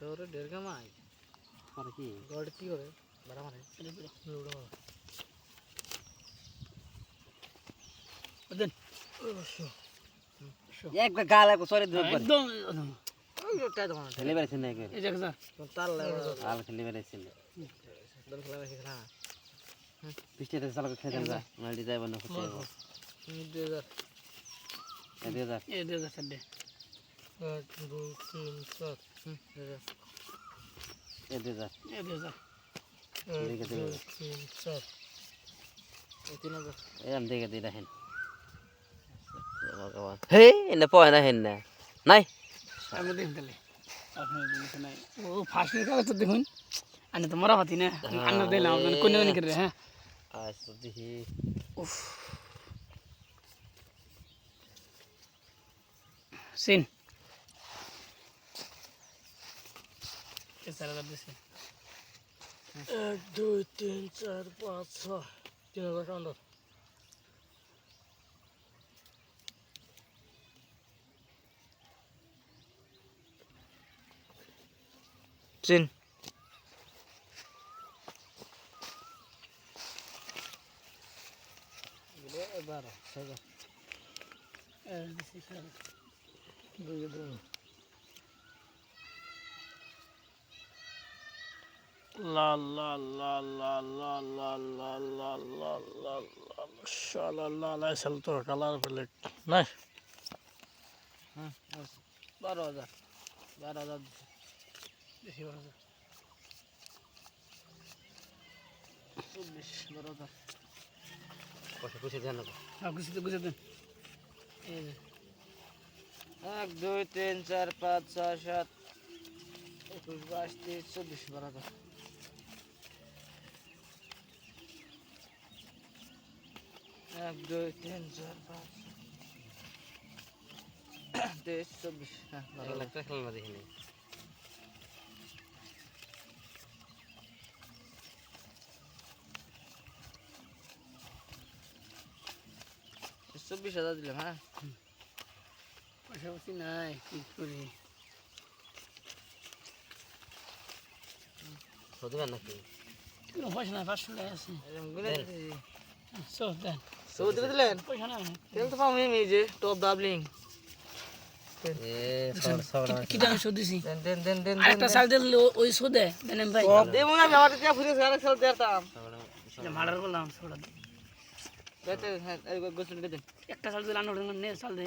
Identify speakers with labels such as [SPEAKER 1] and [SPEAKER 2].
[SPEAKER 1] শহরে ঢের কামাই
[SPEAKER 2] আর কি
[SPEAKER 1] গড় কি করে ভাড়া মারে দেন
[SPEAKER 2] একবার গাল একবার সরে দূর করে
[SPEAKER 1] একদম ওই টাই দোকান
[SPEAKER 2] খেলে বেড়েছেন না একবার
[SPEAKER 1] এই দেখ স্যার তাল
[SPEAKER 2] গাল খেলে বেড়েছেন
[SPEAKER 1] দল খেলা রেখে না
[SPEAKER 2] বৃষ্টিতে চালকে খেয়ে দেন যা মালটি যাইব না করতে যাবো
[SPEAKER 1] 2000
[SPEAKER 2] 2000
[SPEAKER 1] এই 2000 স্যার দে 1 2 3 4
[SPEAKER 2] 2000
[SPEAKER 1] এই 2000
[SPEAKER 2] দেখে দিন
[SPEAKER 1] 3 4 এই 3000
[SPEAKER 2] এরম দেখে দিই দেখেন ভগবান হে এনে পয় না হেন না নাই
[SPEAKER 1] আমি দেখুন তাহলে আপনি বলছেন নাই ও ফার্স্টের কাগজ তো দেখুন আনে তো মরা পাতি না আন্না দিলাম মানে কোন কোন করে হ্যাঁ
[SPEAKER 2] আজ তো দেখি
[SPEAKER 1] উফ সিন কে সারা দিছে 1 2 3 4 5 6 3000 টাকা সিন এবার সেবা দিছি স্যার দুই লা লা লা লা লা লা লা লা লা লা শালা লা লা সাল তো কালার প্লেট নাই হ্যাঁ 12000 বেশি 12000 12000
[SPEAKER 2] পয়সা পুষে দেন না
[SPEAKER 1] গুছিয়ে দেন
[SPEAKER 2] 1 2 3 4 5 6 7
[SPEAKER 1] 21 22 23 24 12000
[SPEAKER 2] 1 2 3 4 5 23 24 হ্যাঁ 12 লাখ টাকা খেলনা দেখিনি 24000 দিলাম হ্যাঁ
[SPEAKER 1] পয়সা পাতি নাই কি করি
[SPEAKER 2] সদিবেন নাকি
[SPEAKER 1] কোনো পয়সা নাই 500 টাকা আছে
[SPEAKER 2] এরকম গুনে দিছি
[SPEAKER 1] সব দেন
[SPEAKER 2] সৌদি দিলেন
[SPEAKER 1] পয়সা নাই
[SPEAKER 2] তেল তো পাবো এই যে টপ ডাবলিং এ সর
[SPEAKER 1] কি দাম শোধ দিছি
[SPEAKER 2] দেন
[SPEAKER 1] আরেকটা সাল দিলে ওই শোধে দেন ভাই
[SPEAKER 2] দেবো না আমি আমার টিয়া ফুরে আরেক সাল দিতাম
[SPEAKER 1] মার্ডার করলাম সোডা
[SPEAKER 2] দেন হ্যাঁ গোসল দেন
[SPEAKER 1] একটা সাল দিলে আনো নে সাল দে